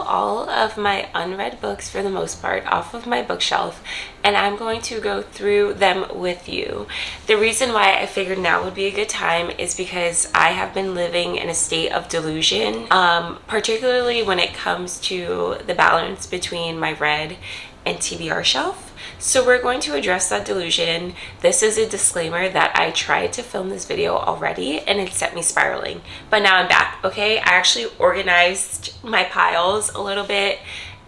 all of my unread books for the most part off of my bookshelf, and I'm going to go through them with you. The reason why I figured now would be a good time is because I have been living in a state of delusion, particularly when it comes to the balance between my read and TBR shelf. So we're going to address that delusion. This is a disclaimer that I tried to film this video already and it set me spiraling, but now I'm back. Okay, I actually organized my piles a little bit,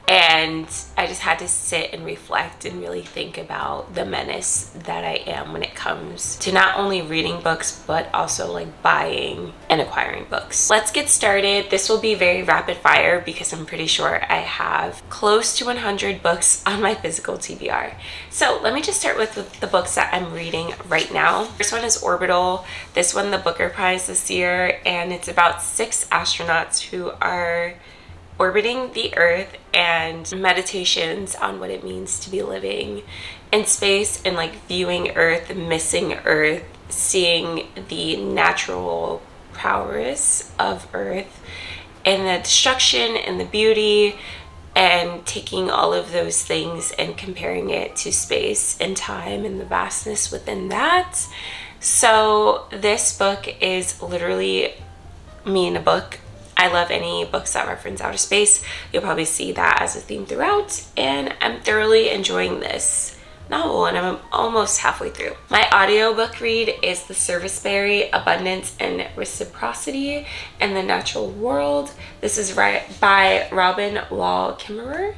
and I just had to sit and reflect and really think about the menace that I am when it comes to not only reading books but also like buying and acquiring books. Let's get started. This will be very rapid fire because I'm pretty sure I have close to 100 books on my physical TBR. So let me just start with the books that I'm reading right now. First one is Orbital. This won the Booker Prize this year, and it's about 6 astronauts who are orbiting the Earth and meditations on what it means to be living in space and like viewing Earth, missing Earth, seeing the natural prowess of Earth and the destruction and the beauty, and taking all of those things and comparing it to space and time and the vastness within that. So this book is literally me in a book. I love any books that reference outer space. You'll probably see that as a theme throughout, and I'm thoroughly enjoying this novel, and I'm almost halfway through. My audiobook read is The Serviceberry, Abundance and Reciprocity in the Natural World. This is by Robin Wall Kimmerer,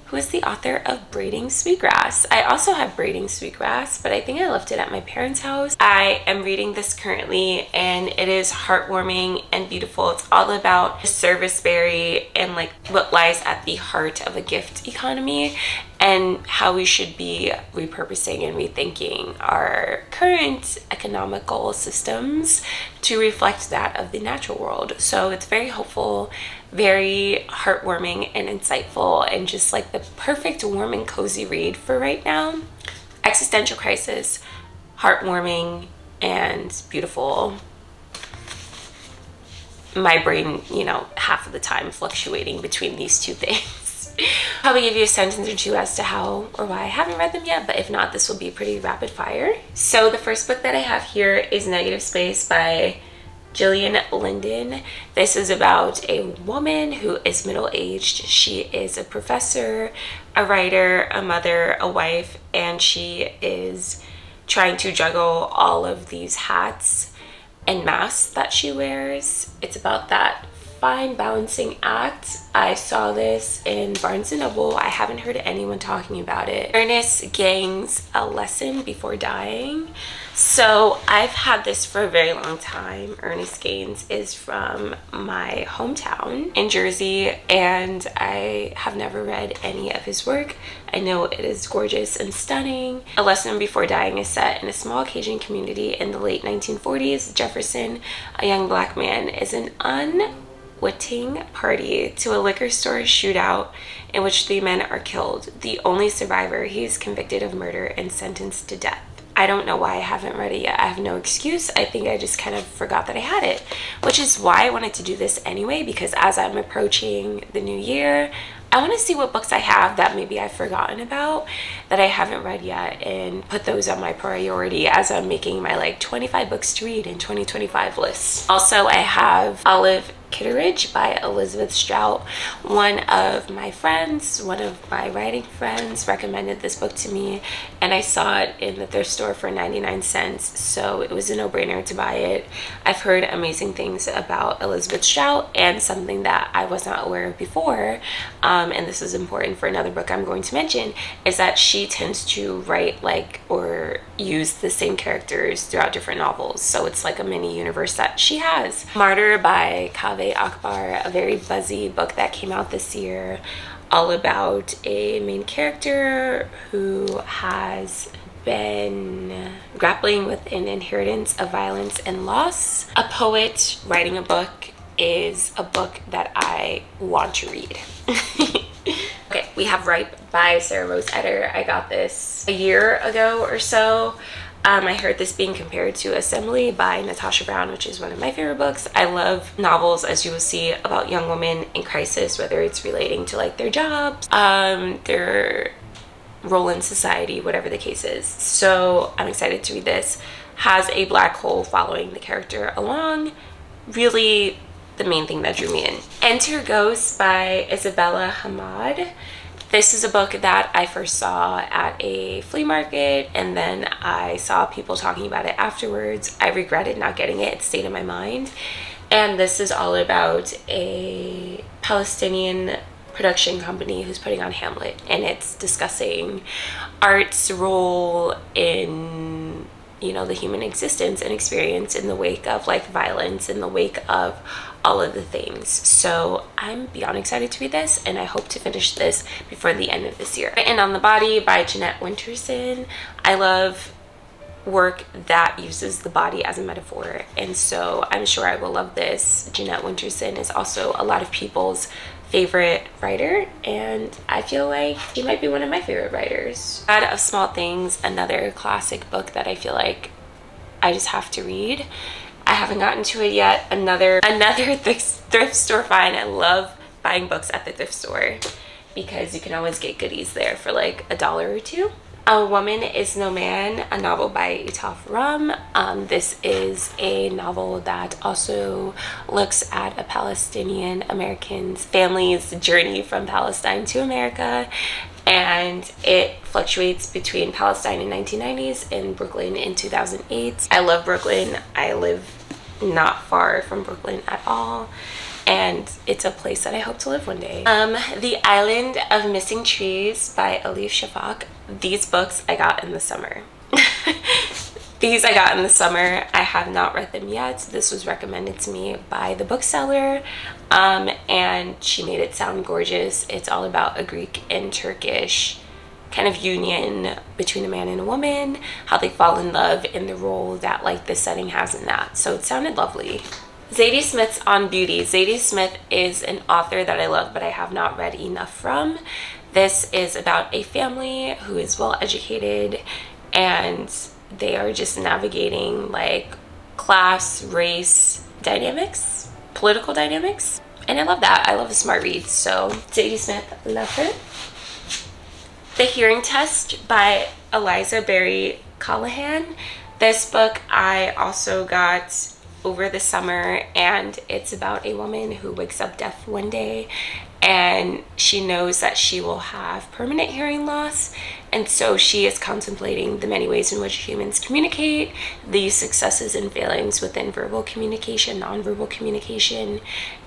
who is the author of Braiding Sweetgrass. I also have Braiding Sweetgrass, but I think I left it at my parents' house. I am reading this currently, and it is heartwarming and beautiful. It's all about the serviceberry and like what lies at the heart of a gift economy, and how we should be repurposing and rethinking our current economical systems to reflect that of the natural world. So it's very hopeful, very heartwarming and insightful, and just like the perfect warm and cozy read for right now. Existential crisis, heartwarming and beautiful. My brain, you know, half of the time fluctuating between these two things. Probably give you a sentence or two as to how or why I haven't read them yet, but if not, this will be pretty rapid fire. So the first book that I have here is Negative Space by Gillian Linden. This is about a woman who is middle-aged. She is a professor, a writer, a mother, a wife, and she is trying to juggle all of these hats and masks that she wears. It's about that fine balancing act. I saw this in Barnes & Noble. I haven't heard anyone talking about it. Ernest Gang's A Lesson Before Dying. So I've had this for a very long time. Ernest Gaines is from my hometown in Jersey, and I have never read any of his work. I know it is gorgeous and stunning. A Lesson Before Dying is set in a small Cajun community in the late 1940s. Jefferson, a young black man, is an unwitting party to a liquor store shootout in which 3 men are killed. The only survivor, he is convicted of murder and sentenced to death. I don't know why I haven't read it yet. I have no excuse. I think I just kind of forgot that I had it, which is why I wanted to do this anyway, because as I'm approaching the new year, I want to see what books I have that maybe I've forgotten about that I haven't read yet, and put those on my priority as I'm making my like 25 books to read in 2025 list. Also, I have Olive Kitteridge by Elizabeth Strout. One of my friends, one of my writing friends, recommended this book to me, and I saw it in the thrift store for 99 cents, so it was a no-brainer to buy it. I've heard amazing things about Elizabeth Strout, and something that I was not aware of before, and this is important for another book I'm going to mention, is that she tends to write like or use the same characters throughout different novels, so it's like a mini universe that she has. Martyr by Kaveh Akbar, a very buzzy book that came out this year, all about a main character who has been grappling with an inheritance of violence and loss. A poet writing a book is a book that I want to read. Okay, we have Ripe by Sarah Rose Etter. I got this a year ago or so. I heard this being compared to Assembly by Natasha Brown, which is one of my favorite books. I love novels, as you will see, about young women in crisis, whether it's relating to like their jobs, their role in society, whatever the case is. So I'm excited to read this. Has a black hole following the character along. Really the main thing that drew me in. Enter Ghosts by Isabella Hamad. This is a book that I first saw at a flea market, and then I saw people talking about it afterwards. I regretted not getting it. It stayed in my mind. And this is all about a Palestinian production company who's putting on Hamlet, and it's discussing art's role in, you know, the human existence and experience in the wake of like violence, in the wake of all of the things. So I'm beyond excited to read this, and I hope to finish this before the end of this year. And On the Body by Jeanette Winterson. I love work that uses the body as a metaphor, and so I'm sure I will love this. Jeanette Winterson is also a lot of people's favorite writer, and I feel like she might be one of my favorite writers. God of Small Things, another classic book that I feel like I just have to read. I haven't gotten to it yet. Another thrift store find. I love buying books at the thrift store because you can always get goodies there for like $1 or $2. A Woman is No Man, a novel by Itaf Rum. This is a novel that also looks at a Palestinian American's family's journey from Palestine to America, and it fluctuates between Palestine in 1990s and Brooklyn in 2008. I love Brooklyn. I live not far from Brooklyn at all, and it's a place that I hope to live one day. The Island of Missing Trees by Elif Shafak. These books I got in the summer. These I got in the summer. I have not read them yet. This was recommended to me by the bookseller, and she made it sound gorgeous. It's all about a Greek and Turkish kind of union between a man and a woman, how they fall in love, and the role that like the setting has in that. So it sounded lovely. Zadie Smith's On Beauty. Zadie Smith is an author that I love, but I have not read enough from. This is about a family who is well educated, and they are just navigating like class, race dynamics, political dynamics, and I love that. I love a smart read. So Zadie Smith, love her. The Hearing Test by Eliza Berry Callahan. This book I also got over the summer, and it's about a woman who wakes up deaf one day, and she knows that she will have permanent hearing loss, and so she is contemplating the many ways in which humans communicate, the successes and failings within verbal communication, nonverbal communication.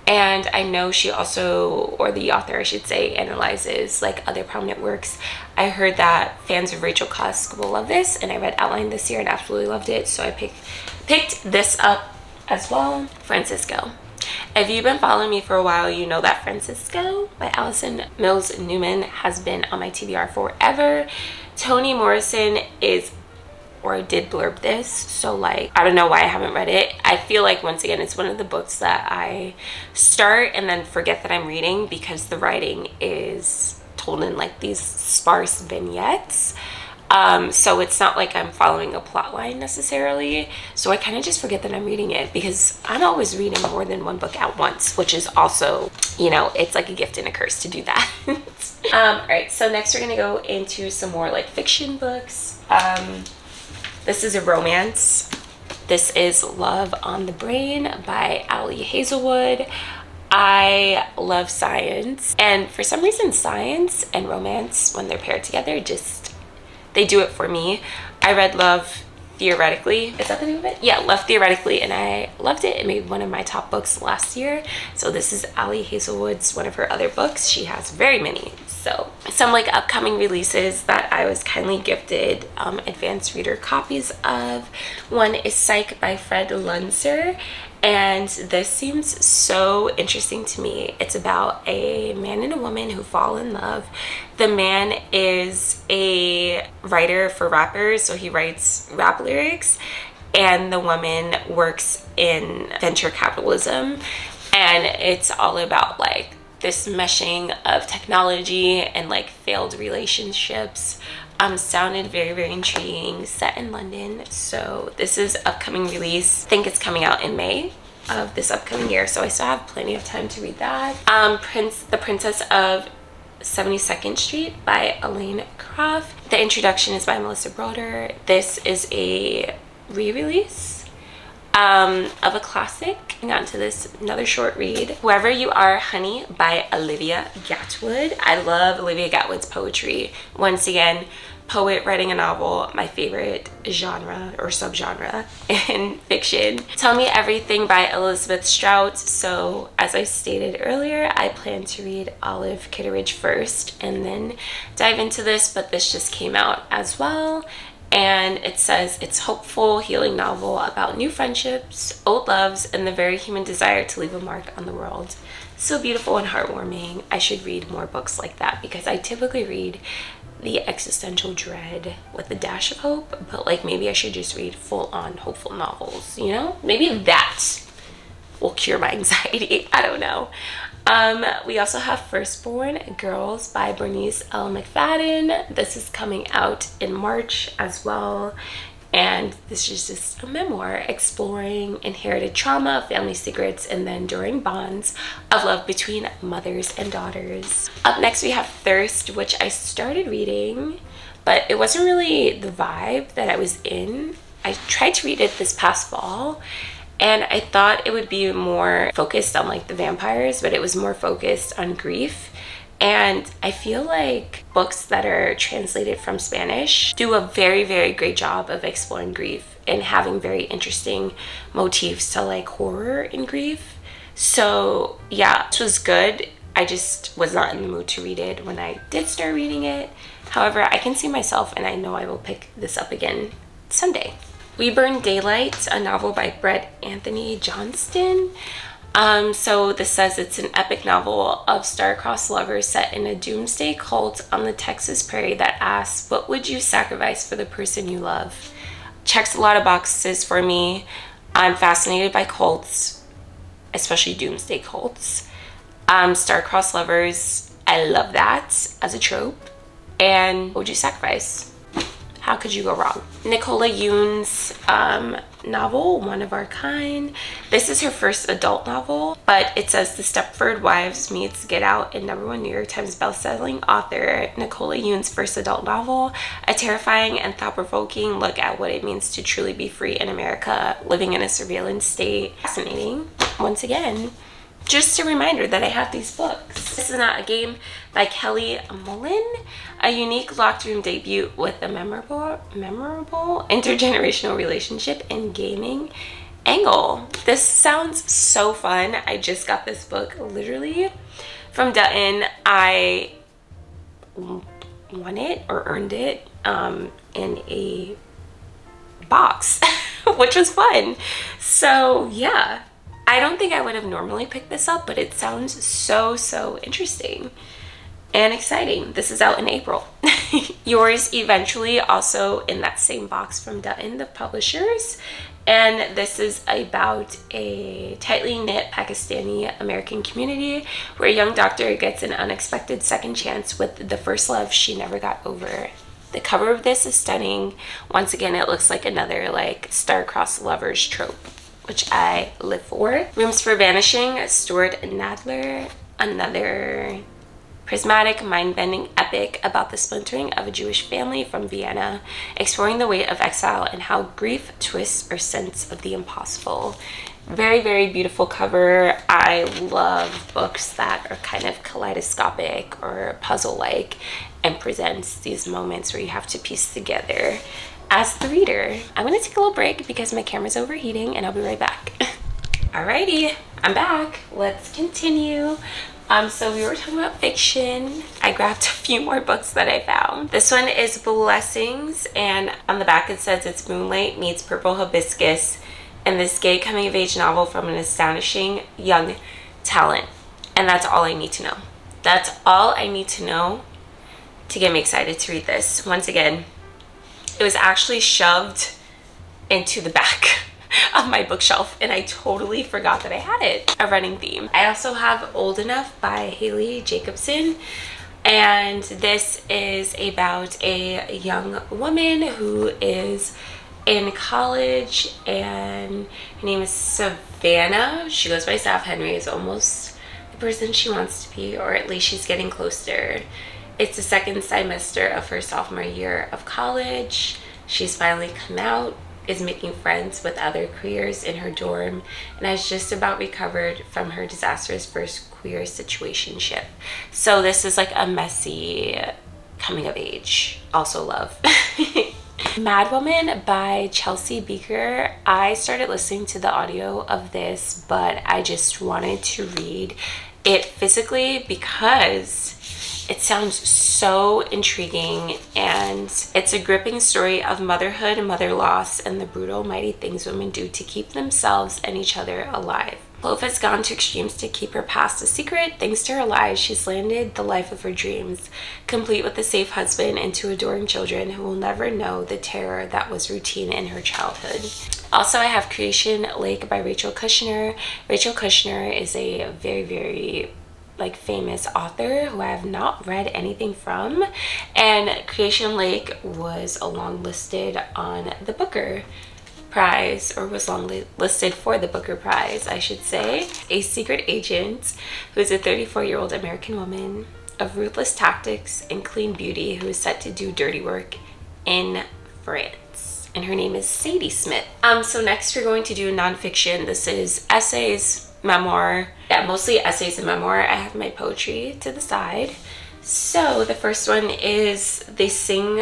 And I know she also, or the author I should say, analyzes like other prominent works. I heard that fans of Rachel Cusk will love this, and I read Outline this year and absolutely loved it, so I picked this up as well. Francisco. If you've been following me for a while, you know that Francisco by Allison Mills Newman has been on my TBR forever. Toni Morrison is, or did blurb this, so like I don't know why I haven't read it. I feel like once again it's one of the books that I start and then forget that I'm reading because the writing is told in like these sparse vignettes. So it's not like I'm following a plot line necessarily, so I kind of just forget that I'm reading it because I'm always reading more than one book at once, which is also, you know, it's like a gift and a curse to do that. All right, so next we're gonna go into some more like fiction books. This is a romance. This is Love on the Brain by Ali Hazelwood. I love science, and for some reason science and romance, when they're paired together, they do it for me. I read Love Theoretically. Is that the name of it? Yeah, Love Theoretically, and I loved it. It made one of my top books last year. So this is Ali Hazelwood's one of her other books. She has very many. So some like upcoming releases that I was kindly gifted advanced reader copies of. One is Psych by Fred Lunzer, and this seems so interesting to me. It's about a man and a woman who fall in love. The man is a writer for rappers, so he writes rap lyrics, and the woman works in venture capitalism, and it's all about like this meshing of technology and like failed relationships sounded very, very intriguing, set in London. So this is upcoming release. I think it's coming out in May of this upcoming year, so I still have plenty of time to read that. The Princess of 72nd Street by Elaine Croft. The introduction is by Melissa Broder. This is a re-release of a classic. I got into this, another short read. Whoever You Are, Honey by Olivia Gatwood. I love Olivia Gatwood's poetry. Once again, poet writing a novel, my favorite genre or subgenre in fiction. Tell Me Everything by Elizabeth Strout. So as I stated earlier, I plan to read Olive Kitteridge first and then dive into this, but this just came out as well. And it says it's hopeful, healing novel about new friendships, old loves, and the very human desire to leave a mark on the world. So beautiful and heartwarming. I should read more books like that because I typically read the existential dread with a dash of hope, but like maybe I should just read full-on hopeful novels, you know? Maybe that will cure my anxiety. I don't know. We also have Firstborn Girls by Bernice L. McFadden. This is coming out in March as well. And this is just a memoir exploring inherited trauma, family secrets, and the enduring bonds of love between mothers and daughters. Up next, we have Thirst, which I started reading, but it wasn't really the vibe that I was in. I tried to read it this past fall, and I thought it would be more focused on like the vampires, but it was more focused on grief. And I feel like books that are translated from Spanish do a very, very great job of exploring grief and having very interesting motifs to like horror and grief. So yeah, this was good. I just was not in the mood to read it when I did start reading it. However, I can see myself and I know I will pick this up again someday. We Burn Daylight, a novel by Brett Anthony Johnston. So this says it's an epic novel of star-crossed lovers set in a doomsday cult on the Texas prairie that asks, what would you sacrifice for the person you love? Checks a lot of boxes for me. I'm fascinated by cults, especially doomsday cults. Star-crossed lovers, I love that as a trope. And what would you sacrifice? How could you go wrong? Nicola Yoon's novel, One of Our Kind. This is her first adult novel, but it says the Stepford Wives meets Get Out and #1 New York Times bestselling author Nicola Yoon's first adult novel, a terrifying and thought-provoking look at what it means to truly be free in America, living in a surveillance state. Fascinating. Once again, just a reminder that I have these books. This Is Not a Game by Kelly Mullen, a unique locked room debut with a memorable intergenerational relationship and gaming angle. This sounds so fun. I just got this book literally from Dutton. I won it or earned it in a box, which was fun. So yeah. I don't think I would have normally picked this up, but it sounds so interesting and exciting. This is out in April. Yours Eventually, also in that same box from Dutton, the publishers. And this is about a tightly knit Pakistani American community where a young doctor gets an unexpected second chance with the first love she never got over. The cover of this is stunning. Once again, it looks like another like star-crossed lovers trope, which I live for. Rooms for Vanishing, Stuart Nadler, another prismatic, mind-bending epic about the splintering of a Jewish family from Vienna, exploring the weight of exile and how grief twists our sense of the impossible. Very beautiful cover. I love books that are kind of kaleidoscopic or puzzle-like and presents these moments where you have to piece together as the reader. I'm gonna take a little break because my camera's overheating and I'll be right back. Alrighty, I'm back. Let's continue. So we were talking about fiction. I grabbed a few more books that I found. This one is Blessings, and on the back it says it's Moonlight meets Purple Hibiscus, and this gay coming-of-age novel from an astonishing young talent. And that's all I need to know. That's all I need to know to get me excited to read this. Once again, it was actually shoved into the back of my bookshelf, and I totally forgot that I had it. A running theme. I also have Old Enough by Haley Jacobson. And this is about a young woman who is in college, and her name is Savannah. She goes by Sav. Henry is almost the person she wants to be, or at least she's getting closer. It's the second semester of her sophomore year of college. She's finally come out, is making friends with other queers in her dorm, and has just about recovered from her disastrous first queer situationship. So this is like a messy coming of age. Also love. Madwoman by Chelsea Beaker. I started listening to the audio of this, but I just wanted to read it physically because it sounds so intriguing, and it's a gripping story of motherhood, mother loss, and the brutal, mighty things women do to keep themselves and each other alive. Clove has gone to extremes to keep her past a secret. Thanks to her lies, she's landed the life of her dreams, complete with a safe husband and two adoring children who will never know the terror that was routine in her childhood. Also, I have Creation Lake by Rachel Kushner. Rachel Kushner is a very, very famous author who I have not read anything from, and Creation Lake was long listed on the Booker Prize, or was long listed for the Booker Prize, I should say. A secret agent who is a 34-year-old American woman of ruthless tactics and clean beauty who is set to do dirty work in France. And her name is Sadie Smith. So next we're going to do nonfiction. This is essays, memoir. Yeah, mostly essays and memoir. I have my poetry to the side. So the first one is The Sing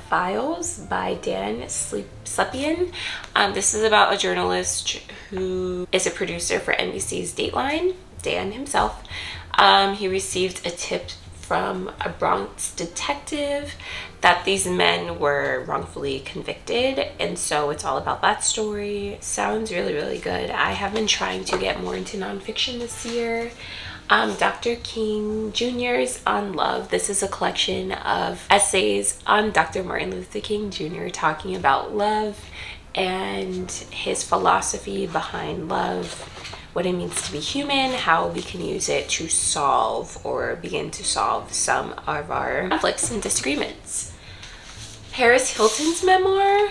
Files by Dan Slepian. This is about a journalist who is a producer for NBC's Dateline, Dan himself. He received a tip from a Bronx detective that these men were wrongfully convicted, and so it's all about that story. Sounds really, really good. I have been trying to get more into nonfiction this year. Dr. King Jr.'s On Love. This is a collection of essays on Dr. Martin Luther King Jr. talking about love and his philosophy behind love, what it means to be human, how we can use it to solve or begin to solve some of our conflicts and disagreements. Paris Hilton's memoir.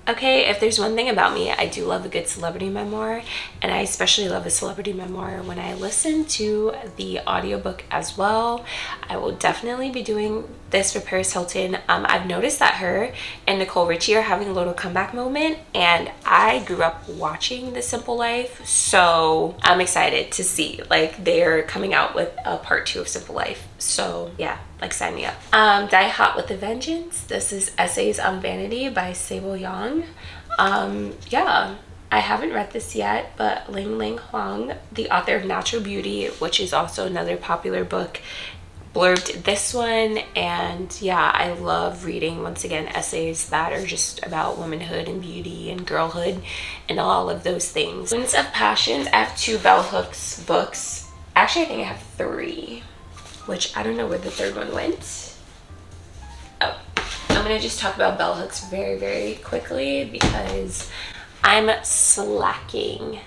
Okay, if there's one thing about me, I do love a good celebrity memoir, and I especially love a celebrity memoir when I listen to the audiobook as well. I will definitely be doing this for Paris Hilton. I've noticed that her and Nicole Richie are having a little comeback moment, and I grew up watching The Simple Life, so I'm excited to see, they're coming out with a part 2 of Simple Life. So yeah, sign me up. Die Hot with a Vengeance. This is Essays on Vanity by Sable Yang. Yeah, I haven't read this yet, but Ling Ling Huang, the author of Natural Beauty, which is also another popular book, blurbed this one. And yeah, I love reading, once again, essays that are just about womanhood and beauty and girlhood and all of those things. Winds of Passion. I have 2 Bell Hooks books. Actually, I think I have 3, which I don't know where the 3rd one went. Oh, I'm gonna just talk about bell hooks very, very quickly because I'm slacking.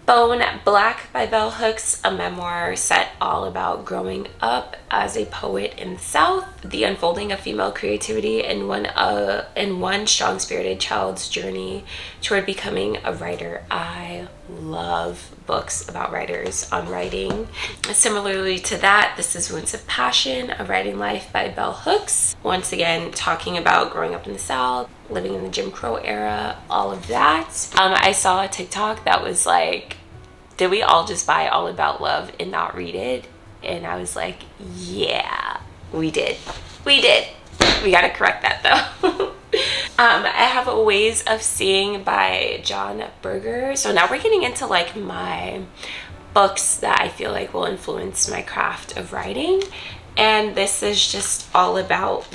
Bone Black by Bell Hooks, a memoir set all about growing up as a poet in the South, the unfolding of female creativity in one strong-spirited child's journey toward becoming a writer. I love books about writers on writing. Similarly to that, this is Winds of Passion, A Writing Life by Bell Hooks. Once again, talking about growing up in the South, living in the Jim Crow era, all of that. I saw a TikTok that was like, did we all just buy All About Love and not read it? And I was like, yeah, we did. We gotta correct that though. I have Ways of Seeing by John Berger. So now we're getting into my books that I feel like will influence my craft of writing. And this is just all about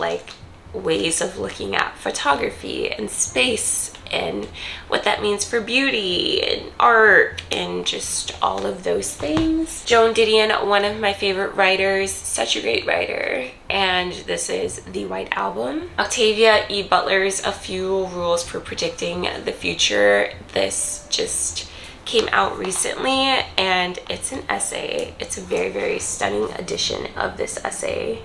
ways of looking at photography and space and what that means for beauty and art and just all of those things. Joan Didion, one of my favorite writers, such a great writer, and this is The White Album. Octavia E. Butler's A Few Rules for Predicting the Future. This just came out recently and it's an essay. It's a very, very stunning edition of this essay.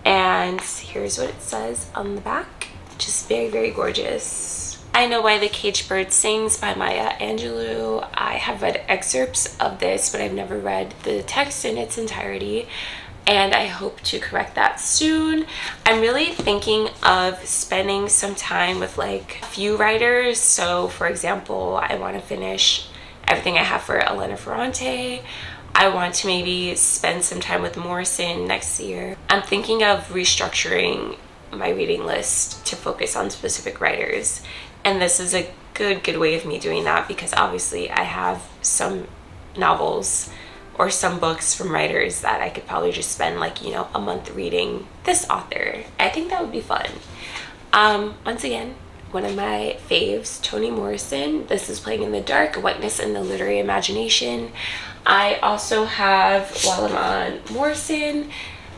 And here's what it says on the back. Just very, very gorgeous. I Know Why the Caged Bird Sings by Maya Angelou. I have read excerpts of this, but I've never read the text in its entirety, and I hope to correct that soon. I'm really thinking of spending some time with like a few writers. So for example, I want to finish everything I have for Elena Ferrante. I want to maybe spend some time with Morrison next year. I'm thinking of restructuring my reading list to focus on specific writers. And this is a good way of me doing that, because obviously I have some novels or some books from writers that I could probably just spend like, you know, a month reading this author. I think that would be fun. Once again, one of my faves, Toni Morrison. This is Playing in the Dark, Whiteness and the Literary Imagination. I also have, while I'm on Morrison,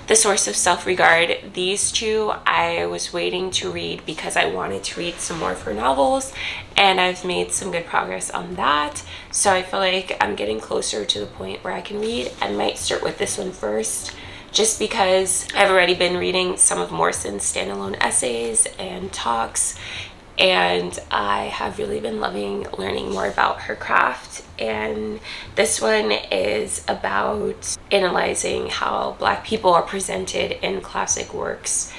The Source of Self-Regard. These two I was waiting to read because I wanted to read some more of her novels, and I've made some good progress on that. So I feel like I'm getting closer to the point where I can read. I might start with this one first, just because I've already been reading some of Morrison's standalone essays and talks, and I have really been loving learning more about her craft. And this one is about analyzing how Black people are presented in classic works.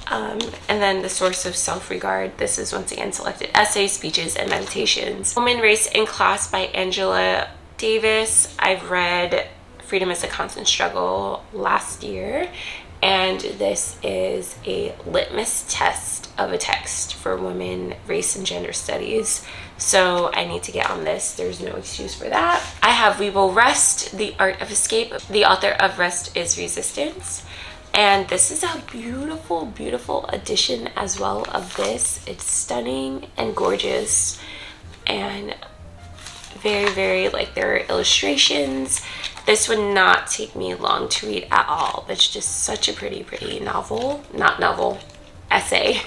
And then The Source of Self-Regard, this is once again selected essays, speeches, and meditations. Woman, Race, and Class by Angela Davis. I've read Freedom is a Constant Struggle last year, and this is a litmus test of a text for women, race, and gender studies. So I need to get on this. There's no excuse for that. I have We Will Rest, The Art of Escape. The author of Rest is Resistance. And this is a beautiful, beautiful edition as well of this. It's stunning and gorgeous and very, very, like, there are illustrations. This would not take me long to read at all, but it's just such a pretty, pretty novel, not novel, essay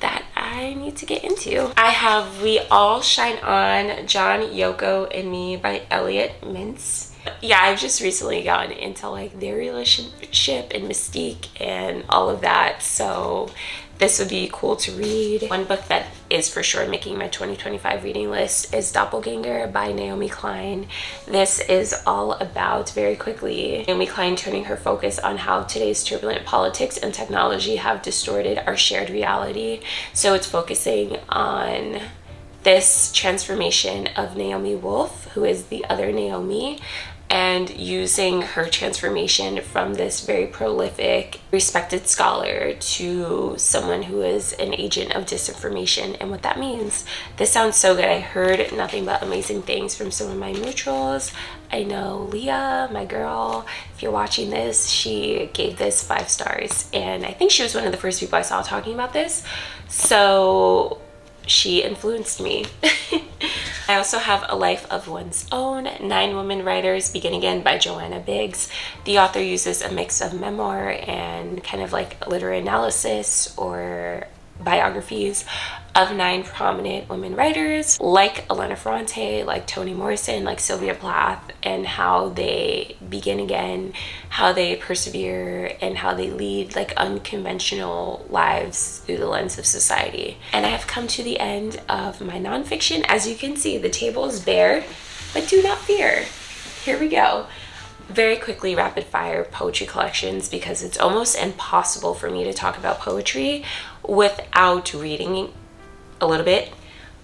that I need to get into. I have We All Shine On, John, Yoko, and Me by Elliot Mintz. Yeah, I've just recently gotten into like their relationship and mystique and all of that, so this would be cool to read. One book that is for sure making my 2025 reading list is Doppelganger by Naomi Klein. This is all about, very quickly, Naomi Klein turning her focus on how today's turbulent politics and technology have distorted our shared reality. So it's focusing on this transformation of Naomi Wolf, who is the other Naomi, and using her transformation from this very prolific, respected scholar to someone who is an agent of disinformation and what that means. This sounds so good. I heard nothing but amazing things from some of my neutrals. I know Leah, my girl, if you're watching this, she gave this 5 stars, and I think she was one of the first people I saw talking about this, so she influenced me. I also have A Life of One's Own, 9 Women Writers Begin Again by Joanna Biggs. The author uses a mix of memoir and kind of like literary analysis or biographies of 9 prominent women writers, like Elena Ferrante, like Toni Morrison, like Sylvia Plath, and how they begin again, how they persevere, and how they lead like unconventional lives through the lens of society. And I have come to the end of my nonfiction. As you can see, the table is bare, but do not fear. Here we go. Very quickly, rapid fire poetry collections, because it's almost impossible for me to talk about poetry without reading a little bit.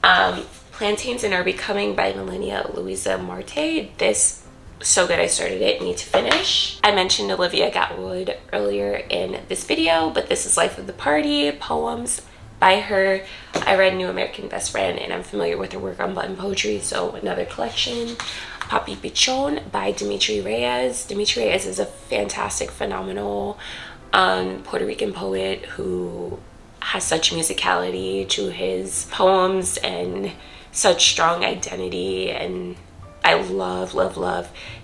Plantains and Are Becoming by Melania Louisa Marte. This, so good, I started it, need to finish. I mentioned Olivia Gatwood earlier in this video, but this is Life of the Party, poems by her. I read New American Best Friend, and I'm familiar with her work on button poetry, so another collection. Papi Pichon by Dimitri Reyes. Dimitri Reyes is a fantastic, phenomenal Puerto Rican poet who has such musicality to his poems and such strong identity, and I love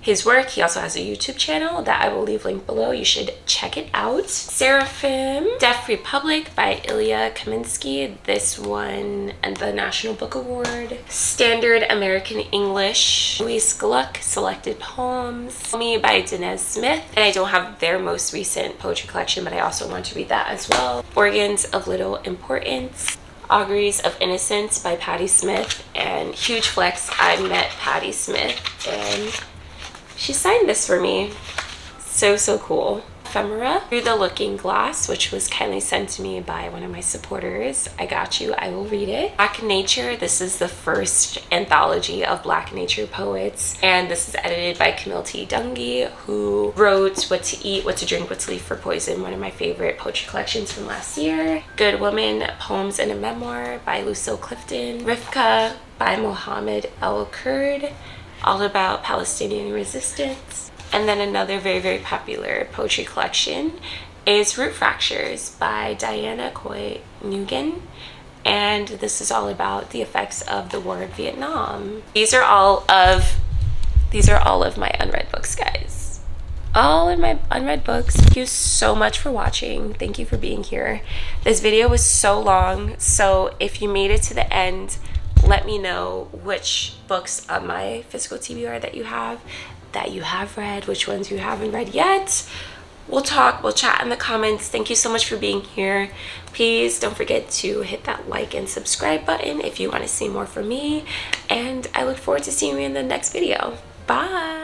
his work. He also has a YouTube channel that I will leave linked below. You should check it out. Seraphim, Deaf Republic by Ilya Kaminsky. This won the National Book Award. Standard American English, Louise Gluck, Selected Poems. Me by Dinez Smith. And I don't have their most recent poetry collection, but I also want to read that as well. Organs of Little Importance. Auguries of Innocence by Patti Smith. And huge flex, I met Patti Smith and she signed this for me. So cool. Ephemera, Through the Looking Glass, which was kindly sent to me by one of my supporters. I got you, I will read it. Black Nature, this is the first anthology of Black Nature poets, and this is edited by Camille T. Dungy, who wrote What to Eat, What to Drink, What to Leave for Poison, one of my favorite poetry collections from last year. Good Woman, Poems and a Memoir by Lucille Clifton. Rivka by Mohammed El Kurd, all about Palestinian resistance. And then another very popular poetry collection is Root Fractures by Diana Coy Nguyen. And this is all about the effects of the war in Vietnam. These are all of my unread books, guys. All of my unread books. Thank you so much for watching. Thank you for being here. This video was so long, so if you made it to the end, let me know which books on my physical TBR that you have read, which ones you haven't read yet. We'll chat in the comments. Thank you so much for being here. Please don't forget to hit that like and subscribe button if you want to see more from me, and I look forward to seeing you in the next video. Bye.